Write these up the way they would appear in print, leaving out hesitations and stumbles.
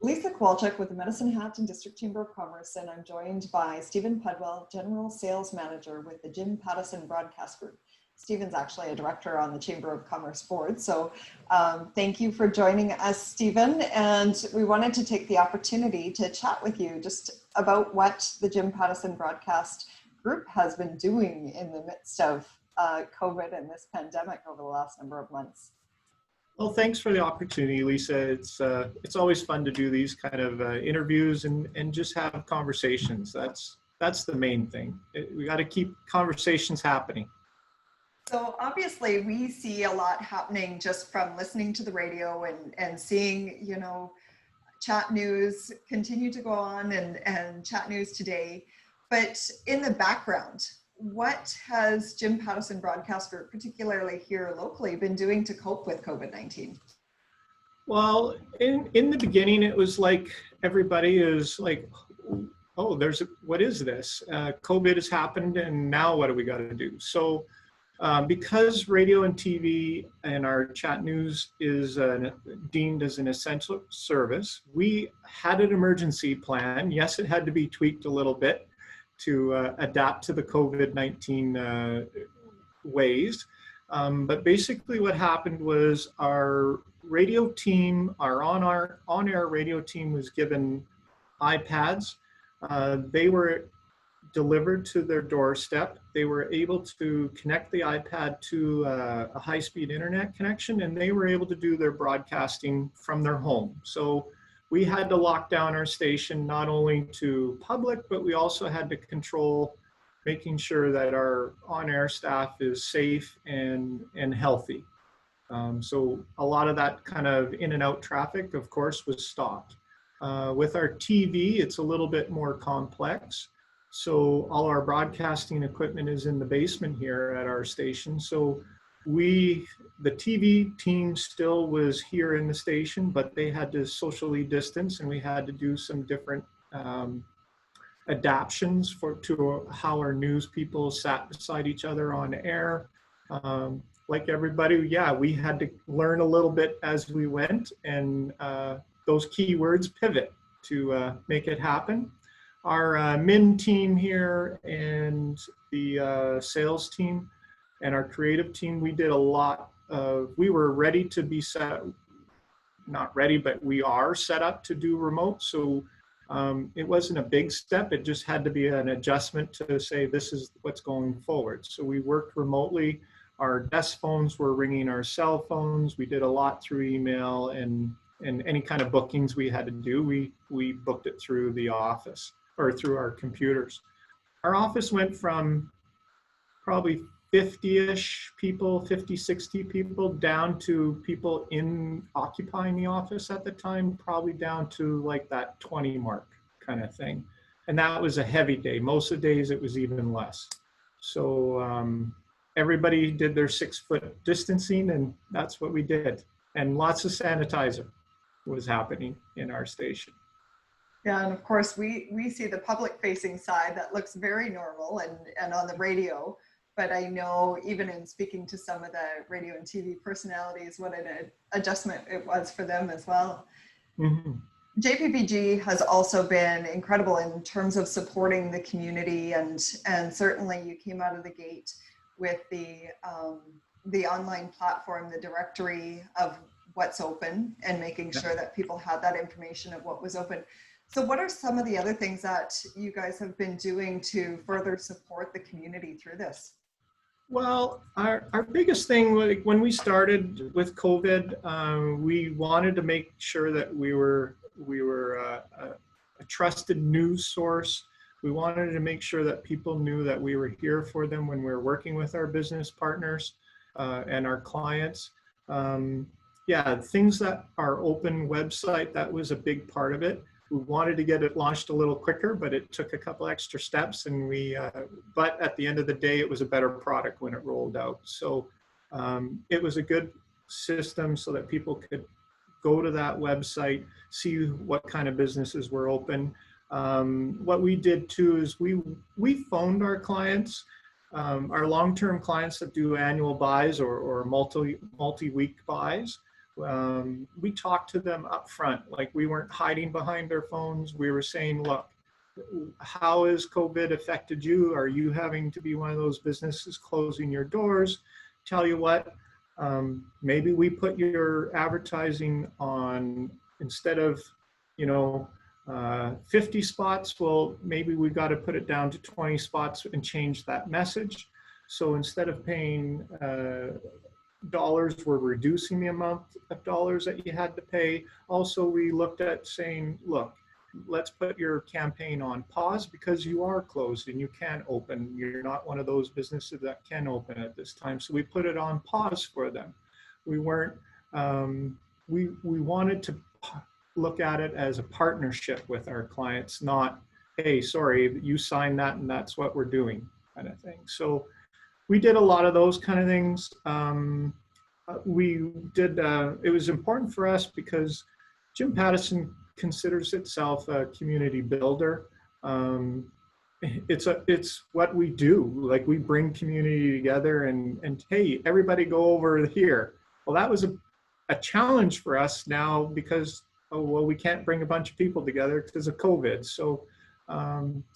Lisa Kowalczyk with the Medicine Hat and District Chamber of Commerce, and I'm joined by Steven Pudwell, General Sales Manager with the Jim Pattison Broadcast Group. Steven's actually a director on the Chamber of Commerce board, so thank you for joining us, Steven. And we wanted to take the opportunity to chat with you just about what the Jim Pattison Broadcast Group has been doing in the midst of COVID and this pandemic over the last number of months. Well, thanks for the opportunity, Lisa. It's always fun to do these kind of interviews and just have conversations. That's the main thing. We got to keep conversations happening. So obviously we see a lot happening just from listening to the radio and seeing, you know, chat news continue to go on and chat news today. But in the background, what has Jim Pattison Broadcast Group, particularly here locally, been doing to cope with COVID-19? Well, in the beginning, it was like everybody is like, oh, what is this? COVID has happened, and now what do we got to do? So because radio and TV and our chat news is deemed as an essential service, we had an emergency plan. Yes, it had to be tweaked a little bit to adapt to the COVID-19 ways. But basically what happened was our radio team, our on-air radio team was given iPads. They were delivered to their doorstep. They were able to connect the iPad to a high-speed internet connection, and they were able to do their broadcasting from their home. So we had to lock down our station not only to public, but we also had to control making sure that our on-air staff is safe and healthy. So a lot of that kind of in and out traffic, of course, was stopped. With our TV, it's a little bit more complex. So all our broadcasting equipment is in the basement here at our station. So the TV team still was here in the station, but they had to socially distance, and we had to do some different adaptions to how our news people sat beside each other on air. Like everybody, yeah, we had to learn a little bit as we went, and those keywords pivot to make it happen. Our min team here and the sales team and our creative team, we did a lot of, we were ready to be not ready, but we are set up to do remote. So it wasn't a big step. It just had to be an adjustment to say, this is what's going forward. So we worked remotely. Our desk phones were ringing our cell phones. We did a lot through email and any kind of bookings we had to do. We booked it through the office or through our computers. Our office went from probably 50-ish people, 50, 60 people, down to people occupying the office at the time, probably down to like that 20 mark kind of thing. And that was a heavy day. Most of the days it was even less. So everybody did their 6-foot distancing, and that's what we did. And lots of sanitizer was happening in our station. Yeah, and of course we see the public facing side that looks very normal and on the radio. But I know even in speaking to some of the radio and TV personalities, what an adjustment it was for them as well. Mm-hmm. JPPG has also been incredible in terms of supporting the community, and certainly you came out of the gate with the online platform, the directory of what's open, and making sure that people had that information of what was open. So what are some of the other things that you guys have been doing to further support the community through this? Well, our biggest thing, like when we started with COVID, we wanted to make sure that we were a trusted news source. We wanted to make sure that people knew that we were here for them when we were working with our business partners and our clients. Yeah, things that are open website, that was a big part of it. We wanted to get it launched a little quicker, but it took a couple extra steps, and but at the end of the day, it was a better product when it rolled out. So it was a good system so that people could go to that website, see what kind of businesses were open. What we did too is we phoned our clients, our long-term clients that do annual buys or multi-week buys. we talked to them up front. Like, we weren't hiding behind our phones. We were saying, look, how has COVID affected you? Are you having to be one of those businesses closing your doors? Tell you what, maybe we put your advertising on, instead of, 50 spots, well, maybe we got to put it down to 20 spots and change that message. So instead of paying dollars, we're reducing the amount of dollars that you had to pay. Also, we looked at saying, look, let's put your campaign on pause because you are closed and you can't open. You're not one of those businesses that can open at this time. So we put it on pause for them. We weren't, we wanted to look at it as a partnership with our clients, not, hey, sorry, you signed that and that's what we're doing, kind of thing. So we did a lot of those kind of things. We did, it was important for us because Jim Pattison considers itself a community builder. It's what we do. Like, we bring community together and hey, everybody go over here. Well, that was a challenge for us now because, oh, well, we can't bring a bunch of people together because of COVID. So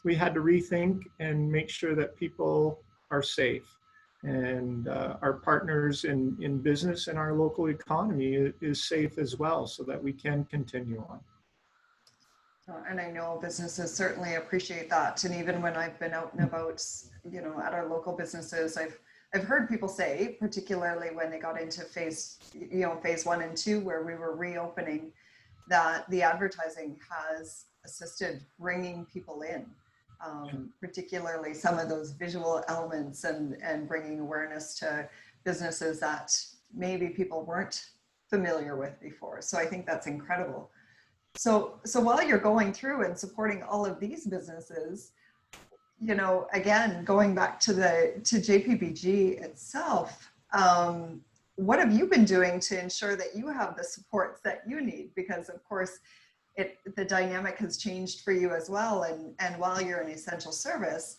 we had to rethink and make sure that people are safe. And our partners in business and our local economy is safe as well, so that we can continue on. And I know businesses certainly appreciate that. And even when I've been out and about, at our local businesses, I've heard people say, particularly when they got into phase 1 and 2, where we were reopening, that the advertising has assisted bringing people in. Particularly some of those visual elements and bringing awareness to businesses that maybe people weren't familiar with before. So I think that's incredible. So while you're going through and supporting all of these businesses, again, going back to JPBG itself, what have you been doing to ensure that you have the supports that you need? Because of course, the dynamic has changed for you as well. And while you're an essential service,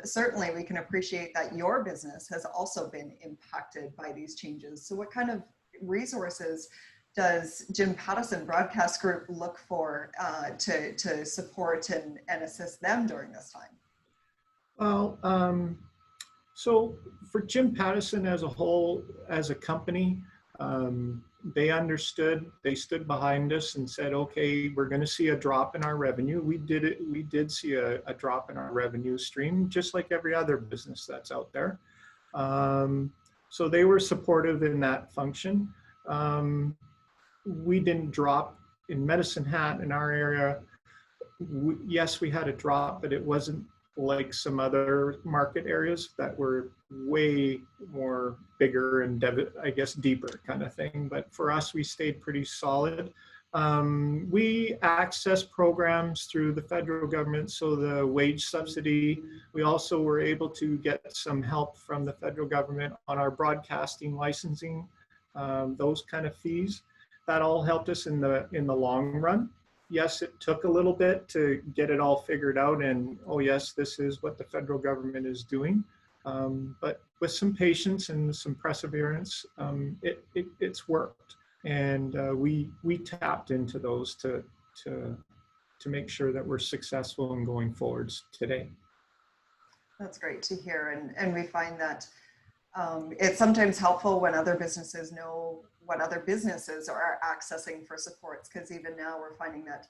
certainly we can appreciate that your business has also been impacted by these changes. So what kind of resources does Jim Pattison Broadcast Group look for to support and assist them during this time? Well, so for Jim Pattison as a whole, as a company, they understood, they stood behind us and said, okay, we're going to see a drop in our revenue. We did see a drop in our revenue stream, just like every other business that's out there. So they were supportive in that function. We didn't drop in Medicine Hat in our area. Yes, we had a drop, but it wasn't like some other market areas that were way more bigger and I guess deeper kind of thing. But for us, we stayed pretty solid. We access programs through the federal government, so the wage subsidy. We also were able to get some help from the federal government on our broadcasting licensing, those kind of fees. That all helped us in the long run. Yes, it took a little bit to get it all figured out, and oh yes, this is what the federal government is doing. But with some patience and some perseverance, it's worked, and we tapped into those to make sure that we're successful in going forwards today. That's great to hear, and we find that it's sometimes helpful when other businesses know what other businesses are accessing for supports, because even now we're finding that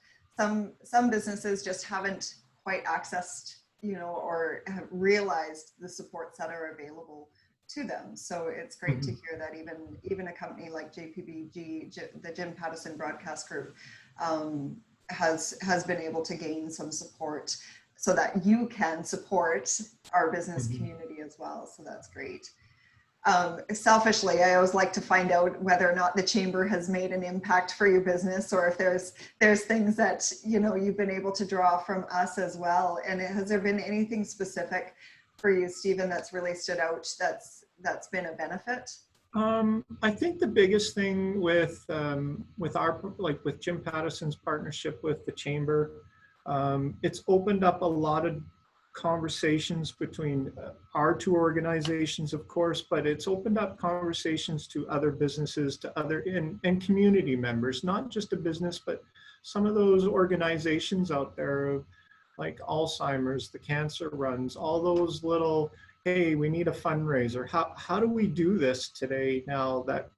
some businesses just haven't quite accessed, or have realized the supports that are available to them. So it's great to hear that even a company like JPBG, the Jim Pattison Broadcast Group, has been able to gain some support so that you can support our business community as well. So that's great. Selfishly, I always like to find out whether or not the chamber has made an impact for your business, or if there's things that you've been able to draw from us as well. And has there been anything specific for you, Steven, that's really stood out that's been a benefit? I think the biggest thing with Jim Pattison's partnership with the chamber, it's opened up a lot of conversations between our two organizations, of course, but it's opened up conversations to other businesses, to other and community members, not just a business, but some of those organizations out there like Alzheimer's, the cancer runs, all those little, hey, we need a fundraiser. How do we do this today now that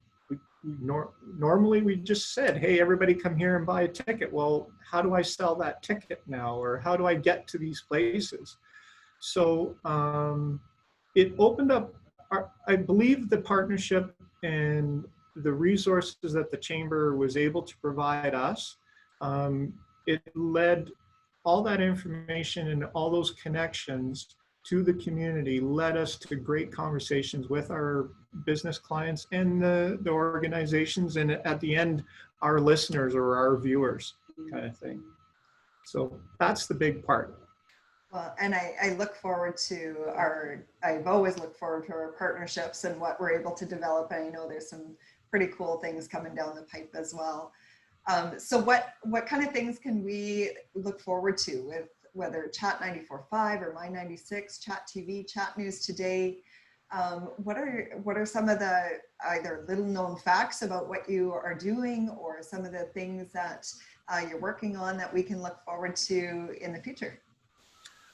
normally we just said, hey, everybody come here and buy a ticket. Well, how do I sell that ticket now? Or how do I get to these places? So it opened up, I believe the partnership and the resources that the Chamber was able to provide us, it led all that information and all those connections to the community led us to great conversations with our business clients and the organizations, and at the end, our listeners or our viewers kind of thing. So that's the big part. Well, and I look forward to I've always looked forward to our partnerships and what we're able to develop. And I know there's some pretty cool things coming down the pipe as well. So what kind of things can we look forward to with whether Chat 94.5 or My 96, Chat TV, Chat News Today? What are some of the either little known facts about what you are doing or some of the things that you're working on that we can look forward to in the future?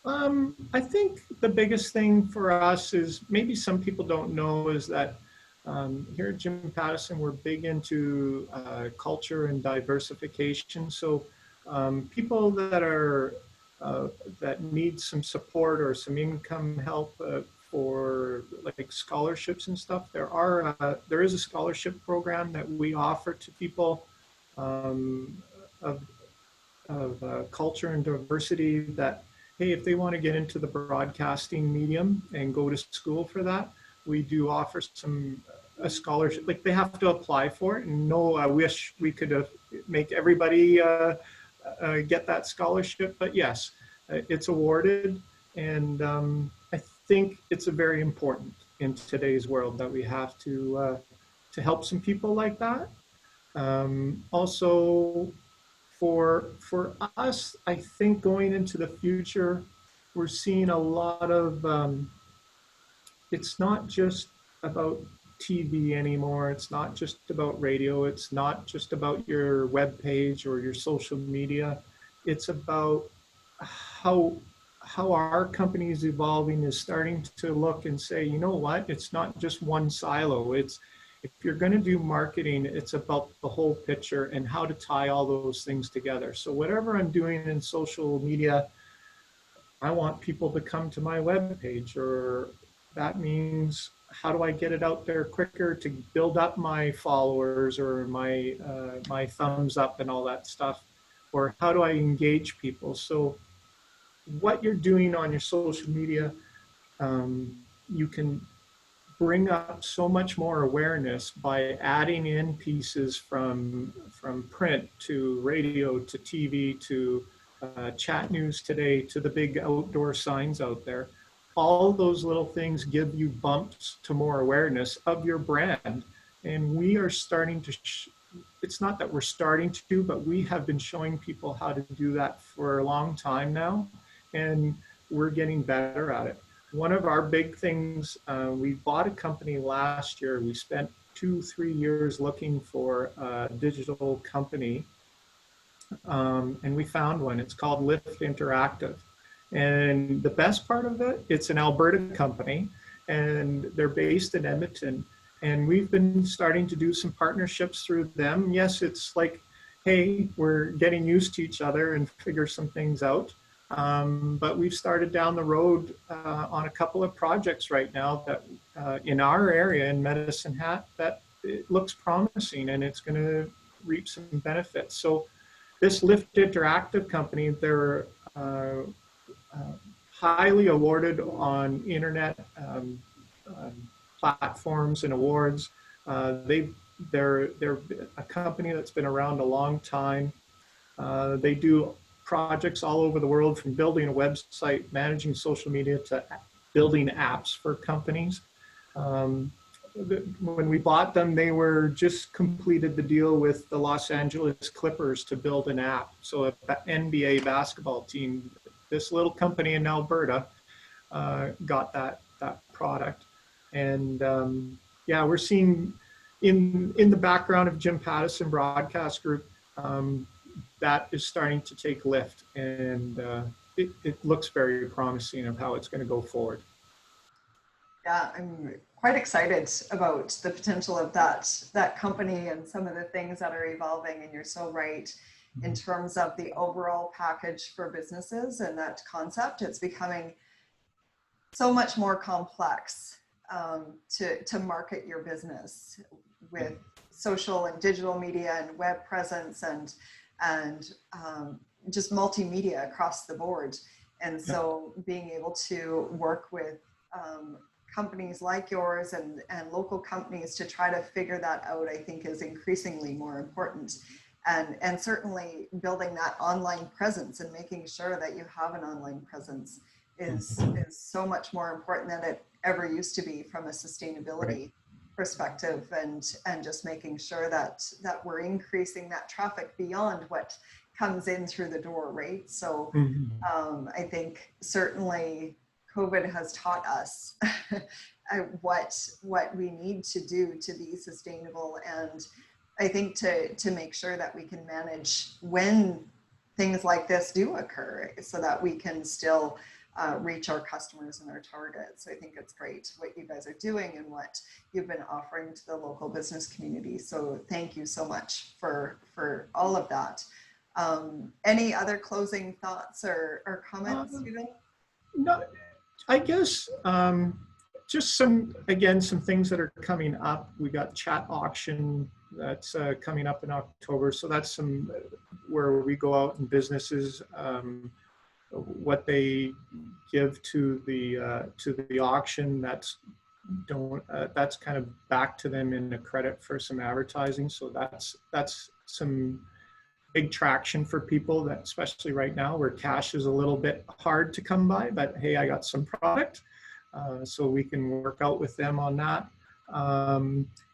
I think the biggest thing for us is, maybe some people don't know, is that here at Jim Pattison, we're big into culture and diversification. So people that are that need some support or some income help for like scholarships and stuff, there is a scholarship program that we offer to people of culture and diversity that, hey, if they want to get into the broadcasting medium and go to school for that, we do offer a scholarship. Like, they have to apply for it. And no, I wish we could make everybody get that scholarship, but yes, it's awarded. And I think it's very important in today's world that we have to help some people like that. Also, for us, I think going into the future, we're seeing a lot of, it's not just about TV anymore. It's not just about radio. It's not just about your web page or your social media. It's about how our company is evolving, is starting to look and say, you know what, it's not just one silo. It's, if you're going to do marketing, it's about the whole picture and how to tie all those things together. So whatever I'm doing in social media, I want people to come to my webpage, or that means how do I get it out there quicker to build up my followers or my thumbs up and all that stuff, or how do I engage people? So what you're doing on your social media, you can bring up so much more awareness by adding in pieces from print to radio to TV to Chat News Today to the big outdoor signs out there. All those little things give you bumps to more awareness of your brand. And we are starting to, it's not that we're starting to, but we have been showing people how to do that for a long time now. And we're getting better at it. One of our big things, we bought a company last year. We spent 2-3 years looking for a digital company, and we found one. It's called Lift Interactive. And the best part of it, it's an Alberta company, and they're based in Edmonton. And we've been starting to do some partnerships through them. Yes, it's like, hey, we're getting used to each other and figure some things out. But we've started down the road on a couple of projects right now that in our area in Medicine Hat, that it looks promising and it's going to reap some benefits. So this Lift Interactive company, they're highly awarded on internet platforms and awards. They're a company that's been around a long time. They do projects all over the world, from building a website, managing social media, to building apps for companies. When we bought them, they were just completed the deal with the Los Angeles Clippers to build an app. So an NBA basketball team, this little company in Alberta got that product. And yeah, we're seeing in the background of Jim Pattison Broadcast Group, that is starting to take lift, and it looks very promising of how it's going to go forward. Yeah, I'm quite excited about the potential of that company and some of the things that are evolving. And you're so right in terms of the overall package for businesses and that concept. It's becoming so much more complex to market your business with social and digital media and web presence and just multimedia across the board. And so being able to work with companies like yours and local companies to try to figure that out, I think is increasingly more important. And certainly building that online presence and making sure that you have an online presence is so much more important than it ever used to be from a sustainability perspective, and just making sure that we're increasing that traffic beyond what comes in through the door, right? So I think certainly COVID has taught us what we need to do to be sustainable, and I think to make sure that we can manage when things like this do occur, so that we can still reach our customers and our targets. So I think it's great what you guys are doing and what you've been offering to the local business community. So thank you so much for all of that. Any other closing thoughts or comments, Steven? No, I guess just some things that are coming up. We got chat auction that's coming up in October. So that's some where we go out and businesses, what they give to the auction, that's kind of back to them in a credit for some advertising. So that's some big traction for people, that especially right now where cash is a little bit hard to come by, but hey, I got some product, so we can work out with them on that.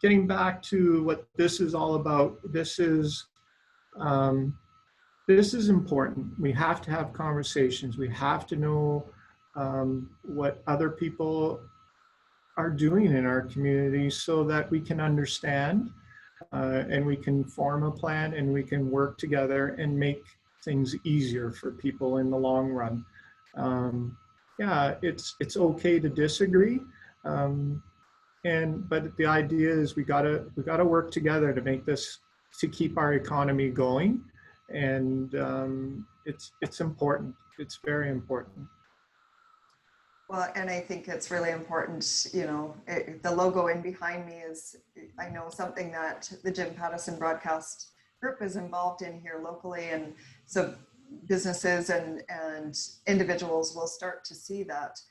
Getting back to what this is all about, this is important. We have to have conversations. We have to know what other people are doing in our community so that we can understand and we can form a plan and we can work together and make things easier for people in the long run. Yeah, it's okay to disagree, but the idea is we gotta work together to make this, to keep our economy going, and it's important. It's very important. Well, and I think it's really important, you know, the logo in behind me is, I know, something that the Jim Pattison Broadcast Group is involved in here locally. And so businesses and individuals will start to see that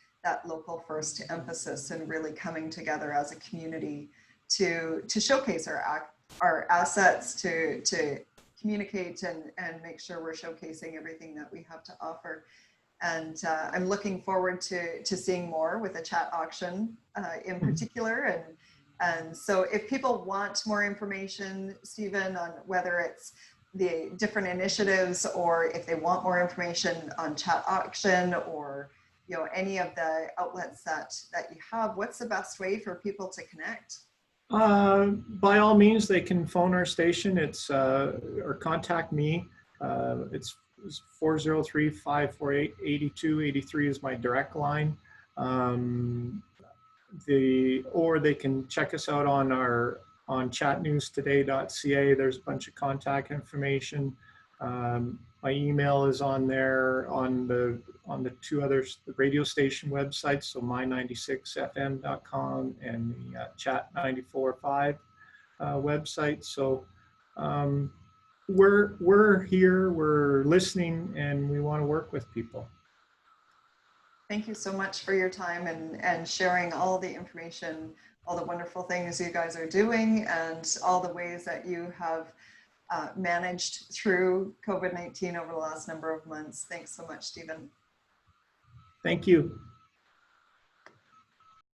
local first emphasis and really coming together as a community to showcase our assets, to communicate and make sure we're showcasing everything that we have to offer. And I'm looking forward to seeing more with the chat auction in particular. And so if people want more information, Steven, on whether it's the different initiatives, or if they want more information on chat auction, or you know, any of the outlets that you have, what's the best way for people to connect? By all means, they can phone our station. It's or contact me. It's 403-548-8283 is my direct line. Or they can check us out on chatnewstoday.ca. There's a bunch of contact information. My email is on there on the two other radio station websites, so my96fm.com and the chat945 website. So we're here, we're listening, and we want to work with people. Thank you so much for your time and sharing all the information, all the wonderful things you guys are doing, and all the ways that you have managed through COVID-19 over the last number of months. Thanks so much, Steven. Thank you.